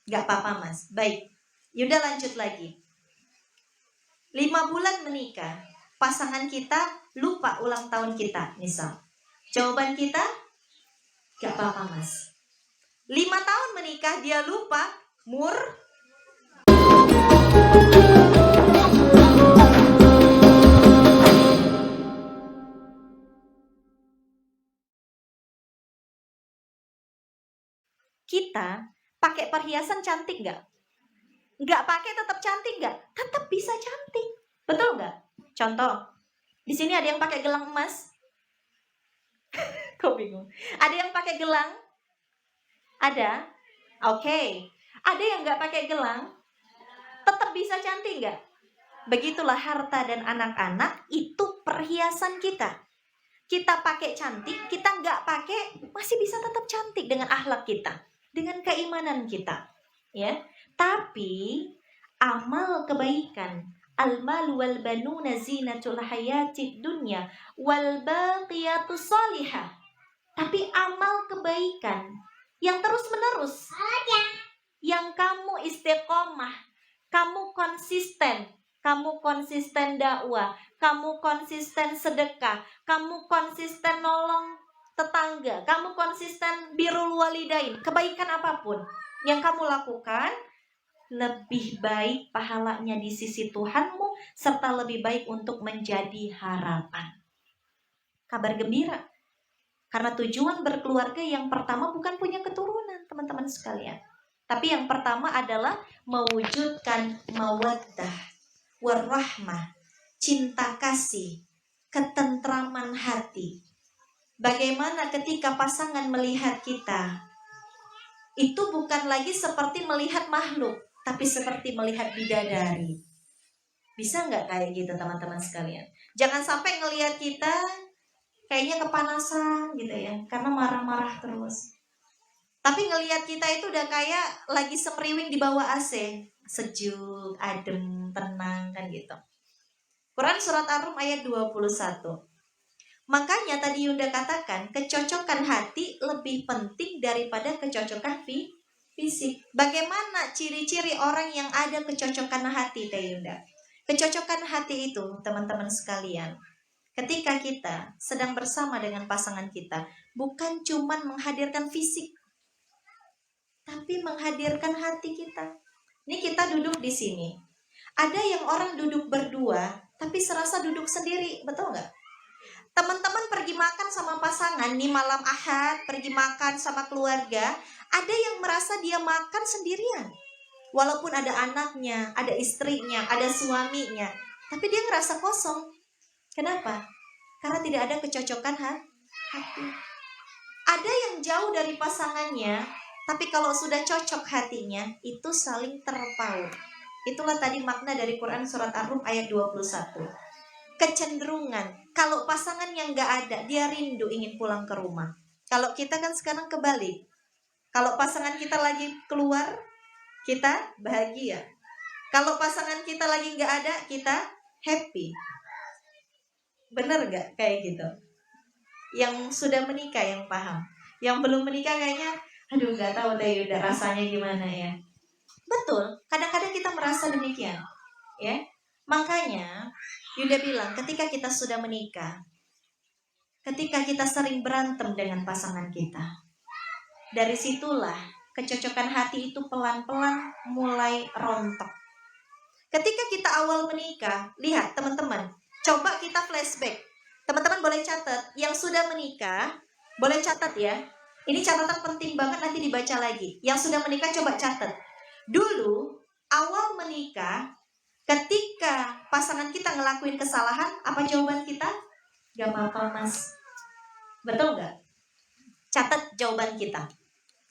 Gak apa-apa mas. Baik, yaudah lanjut lagi. 5 bulan menikah, pasangan kita lupa ulang tahun kita, misal. Jawaban kita, gak apa-apa mas. 5 tahun menikah, dia lupa, kita pakai perhiasan cantik nggak? Nggak pakai tetap cantik nggak? Tetap bisa cantik, betul nggak? Contoh, di sini ada yang pakai gelang emas. Kok bingung? Ada yang pakai gelang? Ada? Oke. Ada yang nggak pakai gelang? Tetap bisa cantik nggak? Begitulah harta dan anak-anak itu perhiasan kita. Kita pakai cantik, kita nggak pakai masih bisa tetap cantik dengan akhlak kita, dengan keimanan kita, ya. Tapi amal kebaikan, al-mal wal banuna zinatul hayatid dunya wal baqiyatus shalihah. Tapi amal kebaikan yang terus-menerus, yang kamu istiqomah, kamu konsisten dakwah, kamu konsisten sedekah, kamu konsisten nolong tetangga, kamu konsisten birrul walidain, kebaikan apapun yang kamu lakukan, lebih baik pahalanya di sisi Tuhanmu, serta lebih baik untuk menjadi harapan. Kabar gembira. Karena tujuan berkeluarga yang pertama bukan punya keturunan, teman-teman sekalian. Tapi yang pertama adalah mewujudkan mawaddah, warahmah, cinta kasih, ketentraman hati. Bagaimana ketika pasangan melihat kita, itu bukan lagi seperti melihat makhluk, tapi seperti melihat bidadari. Bisa nggak kayak gitu teman-teman sekalian? Jangan sampai ngelihat kita kayaknya kepanasan gitu ya, karena marah-marah terus. Tapi ngelihat kita itu udah kayak lagi semriwing di bawah AC, sejuk, adem, tenang kan gitu. Quran surat Ar-Rum ayat 21. Makanya tadi Yunda katakan, kecocokan hati lebih penting daripada kecocokan fisik. Bagaimana ciri-ciri orang yang ada kecocokan hati, Teh Yunda? Kecocokan hati itu, teman-teman sekalian, ketika kita sedang bersama dengan pasangan kita, bukan cuma menghadirkan fisik, tapi menghadirkan hati kita. Ini kita duduk di sini. Ada yang orang duduk berdua, tapi serasa duduk sendiri, betul nggak? Teman-teman pergi makan sama pasangan nih malam Ahad, pergi makan sama keluarga, ada yang merasa dia makan sendirian. Walaupun ada anaknya, ada istrinya, ada suaminya, tapi dia ngerasa kosong. Kenapa? Karena tidak ada kecocokan hati. Ada yang jauh dari pasangannya, tapi kalau sudah cocok hatinya, itu saling terpaut. Itulah tadi makna dari Quran surat Ar-Rum ayat 21. Kecenderungan, kalau pasangan yang gak ada, dia rindu ingin pulang ke rumah. Kalau kita kan sekarang kebalik. Kalau pasangan kita lagi keluar, kita bahagia. Kalau pasangan kita lagi gak ada, kita happy. Bener gak kayak gitu? Yang sudah menikah yang paham. Yang belum menikah kayaknya, aduh gak tahu deh udah rasanya gimana ya. Betul, kadang-kadang kita merasa demikian, ya. Makanya Yunda bilang, ketika kita sudah menikah, ketika kita sering berantem dengan pasangan kita, dari situlah kecocokan hati itu pelan-pelan mulai rontok. Ketika kita awal menikah, lihat teman-teman, coba kita flashback. Teman-teman boleh catat, yang sudah menikah, boleh catat ya. Ini catatan penting banget, nanti dibaca lagi. Yang sudah menikah coba catat. Dulu, awal menikah, ketika pasangan kita ngelakuin kesalahan, apa jawaban kita? Gak apa-apa mas. Betul gak? Catat jawaban kita.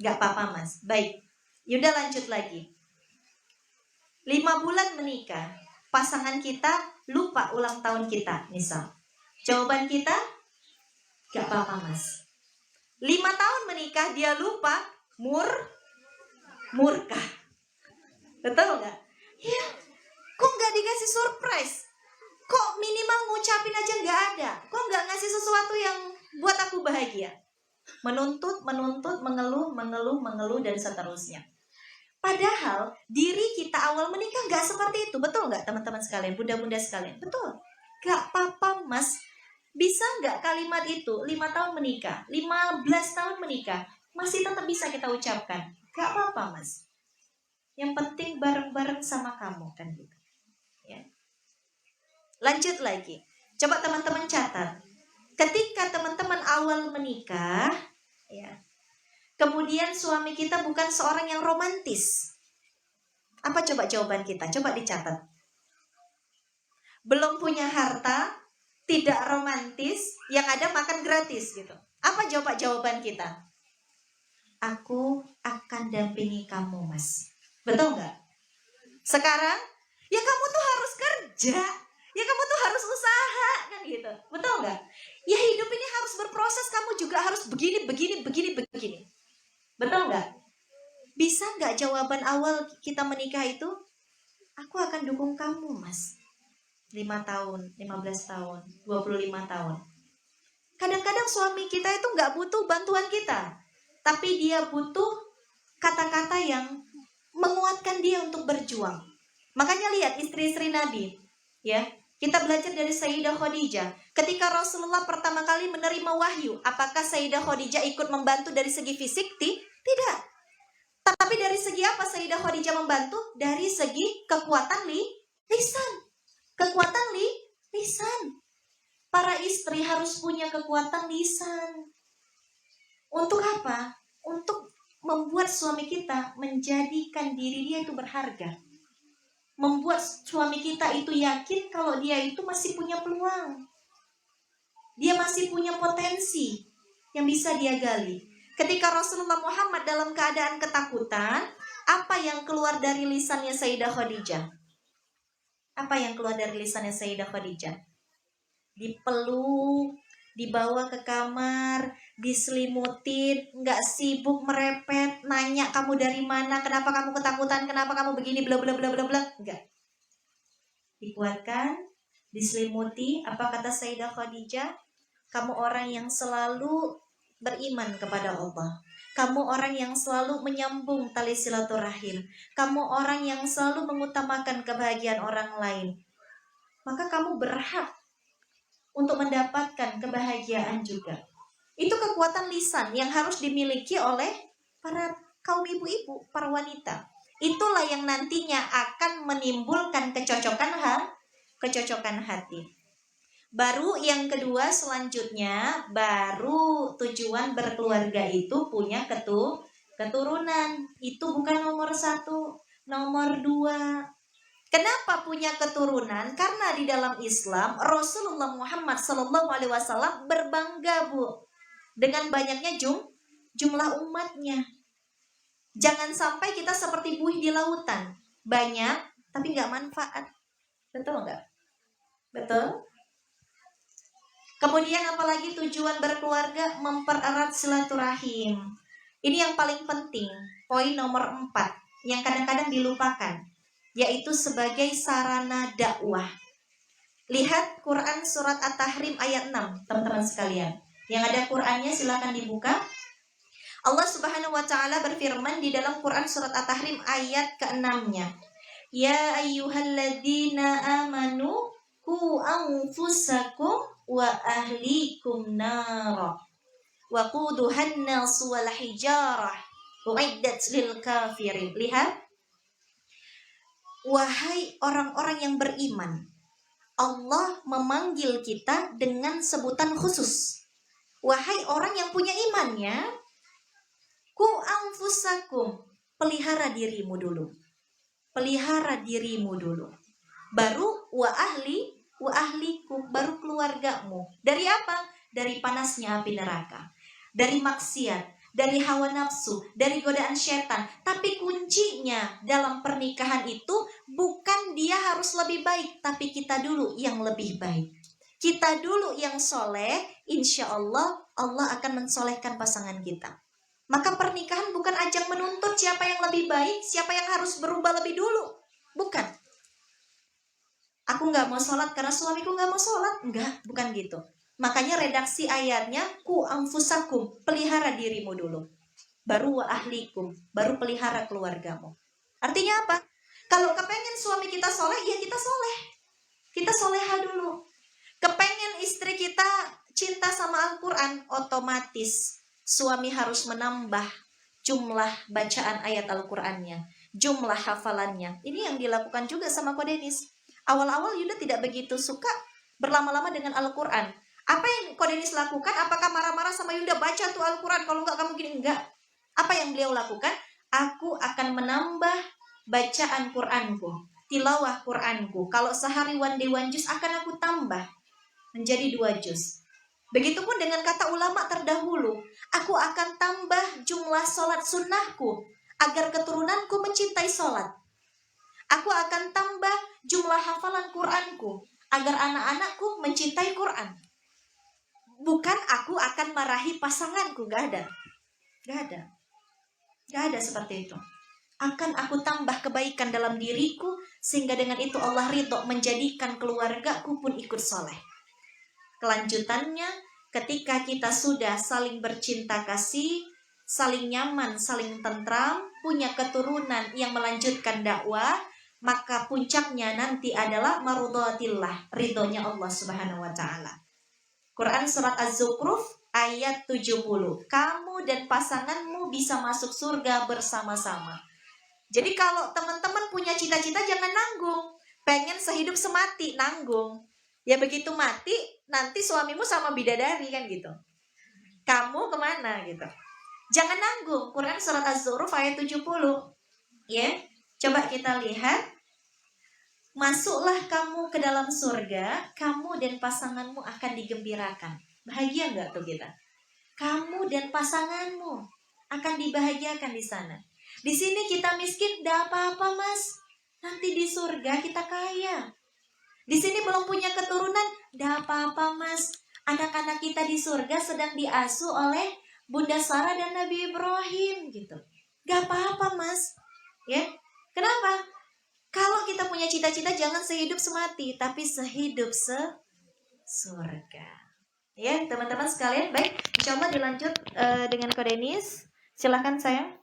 Gak apa-apa mas. Baik, yaudah lanjut lagi. 5 bulan menikah, pasangan kita lupa ulang tahun kita, misal. Jawaban kita, gak apa-apa mas. 5 tahun menikah, dia lupa, murka. Betul gak? Ya, kok gak dikasih surprise? Kok minimal ngucapin aja gak ada? Kok gak ngasih sesuatu yang buat aku bahagia? Menuntut, mengeluh, dan seterusnya. Padahal diri kita awal menikah nggak seperti itu. Betul nggak teman-teman sekalian, bunda-bunda sekalian? Betul. Gak apa-apa mas. Bisa nggak kalimat itu 5 tahun menikah, 15 tahun menikah, masih tetap bisa kita ucapkan. Gak apa-apa mas. Yang penting bareng-bareng sama kamu kan gitu. Ya. Lanjut lagi. Coba teman-teman catat. Ketika teman-teman awal menikah, ya, kemudian suami kita bukan seorang yang romantis. Apa coba jawaban kita? Coba dicatat. Belum punya harta, tidak romantis, yang ada makan gratis gitu. Apa jawaban kita? Aku akan dampingi kamu, mas. Betul nggak? Sekarang, ya kamu tuh harus kerja. Ya kamu tuh harus usaha, kan gitu. Betul nggak? Ya hidup ini harus berproses, kamu juga harus begini. Betul nggak? Bisa nggak jawaban awal kita menikah itu? Aku akan dukung kamu, mas. 5 tahun, 15 tahun, 25 tahun. Kadang-kadang suami kita itu nggak butuh bantuan kita, tapi dia butuh kata-kata yang menguatkan dia untuk berjuang. Makanya lihat istri-istri Nabi, ya. Kita belajar dari Sayyidah Khadijah. Ketika Rasulullah pertama kali menerima wahyu, apakah Sayyidah Khadijah ikut membantu dari segi fisik? Tidak. Tapi dari segi apa Sayyidah Khadijah membantu? Dari segi kekuatan lisan. Kekuatan lisan. Para istri harus punya kekuatan lisan. Untuk apa? Untuk membuat suami kita menjadikan diri dia itu berharga. Membuat suami kita itu yakin kalau dia itu masih punya peluang. Dia masih punya potensi yang bisa dia gali. Ketika Rasulullah Muhammad dalam keadaan ketakutan, apa yang keluar dari lisannya Sayyidah Khadijah? Apa yang keluar dari lisannya Sayyidah Khadijah? Dipeluk, dibawa ke kamar, diselimutin, nggak sibuk merepet, nanya kamu dari mana, kenapa kamu ketakutan, kenapa kamu begini, bla bla bla bla bla, enggak. Dikuatkan, diselimuti. Apa kata Sayyidah Khadijah? Kamu orang yang selalu beriman kepada Allah. Kamu orang yang selalu menyambung tali silaturahim. Kamu orang yang selalu mengutamakan kebahagiaan orang lain. Maka kamu berhak untuk mendapatkan kebahagiaan juga. Itu kekuatan lisan yang harus dimiliki oleh para kaum ibu-ibu, para wanita. Itulah yang nantinya akan menimbulkan kecocokan hati. Baru yang kedua selanjutnya, baru tujuan berkeluarga itu punya keturunan. Itu bukan nomor 1, nomor 2. Kenapa punya keturunan? Karena di dalam Islam Rasulullah Muhammad SAW berbangga, Bu, dengan banyaknya jumlah umatnya. Jangan sampai kita seperti buih di lautan, banyak tapi nggak manfaat. Betul nggak? Betul. Kemudian apalagi tujuan berkeluarga? Mempererat silaturahim. Ini yang paling penting, poin nomor 4 yang kadang-kadang dilupakan, yaitu sebagai sarana dakwah. Lihat Quran surat At-Tahrim ayat 6, teman-teman sekalian. Yang ada Qurannya silakan dibuka. Allah Subhanahu wa taala berfirman di dalam Quran surat At-Tahrim ayat ke-6-nya. Ya ayyuhalladzina amanu qu anfusakum wa ahlikum nara wa quduhan nas wal hijarah uiddat lil kafirin. Lihat, wahai orang-orang yang beriman, Allah memanggil kita dengan sebutan khusus. Wahai orang yang punya imannya, ku anfusakum, pelihara dirimu dulu. Pelihara dirimu dulu. Baru wa ahlikum, baru keluargamu. Dari apa? Dari panasnya api neraka. Dari maksiat, dari hawa nafsu, dari godaan setan. Tapi kuncinya dalam pernikahan itu bukan dia harus lebih baik, tapi kita dulu yang lebih baik. Kita dulu yang soleh, insya Allah Allah akan mensolehkan pasangan kita. Maka pernikahan bukan ajang menuntut siapa yang lebih baik, siapa yang harus berubah lebih dulu. Bukan. Aku gak mau sholat karena suamiku gak mau sholat. Enggak, bukan gitu. Makanya redaksi ayatnya, ku anfusakum, pelihara dirimu dulu. Baru wa ahlikum, baru pelihara keluargamu. Artinya apa? Kalau kepengen suami kita soleh, ya kita soleh. Kita soleha dulu. Kepengen istri kita cinta sama Al-Quran, otomatis suami harus menambah jumlah bacaan ayat Al-Qurannya, jumlah hafalannya. Ini yang dilakukan juga sama Ko Denis. Awal-awal Yunda tidak begitu suka berlama-lama dengan Al-Quran. Apa yang Ko Denis lakukan? Apakah marah-marah sama Yunda, baca tuh Al-Quran, kalau enggak kamu gini? Enggak. Apa yang beliau lakukan? Aku akan menambah bacaan Quranku, tilawah Quranku. Kalau sehari one day one juz akan aku tambah menjadi 2 juz. Begitupun dengan kata ulama terdahulu, aku akan tambah jumlah sholat sunnahku agar keturunanku mencintai sholat. Aku akan tambah jumlah hafalan Quranku agar anak-anakku mencintai Quran. Bukan aku akan marahi pasanganku, gak ada. Gak ada seperti itu. Akan aku tambah kebaikan dalam diriku, sehingga dengan itu Allah ridho menjadikan keluargaku pun ikut soleh. Kelanjutannya, ketika kita sudah saling bercinta kasih, saling nyaman, saling tentram, punya keturunan yang melanjutkan dakwah, maka puncaknya nanti adalah marudhatillah, ridhonya Allah Subhanahu wa taala. Quran surat Az-Zukhruf ayat 70. Kamu dan pasanganmu bisa masuk surga bersama-sama. Jadi kalau teman-teman punya cita-cita, jangan nanggung. Pengen sehidup semati, nanggung. Ya begitu mati, nanti suamimu sama bidadari kan gitu. Kamu kemana gitu. Jangan nanggung. Quran surat Az-Zukhruf ayat 70. Ya, coba kita lihat. Masuklah kamu ke dalam surga, kamu dan pasanganmu akan digembirakan. Bahagia nggak tuh kita? Kamu dan pasanganmu akan dibahagiakan di sana. Di sini kita miskin, tidak apa-apa mas. Nanti di surga kita kaya. Di sini belum punya keturunan, tidak apa-apa mas. Anak-anak kita di surga sedang diasuh oleh Bunda Sarah dan Nabi Ibrahim gitu. Gak apa-apa mas. Ya, kenapa? Kalau kita punya cita-cita, jangan sehidup semati, tapi sehidup surga. Ya, teman-teman sekalian, baik. Insya Allah dilanjut dengan Ko Denis. Silakan sayang.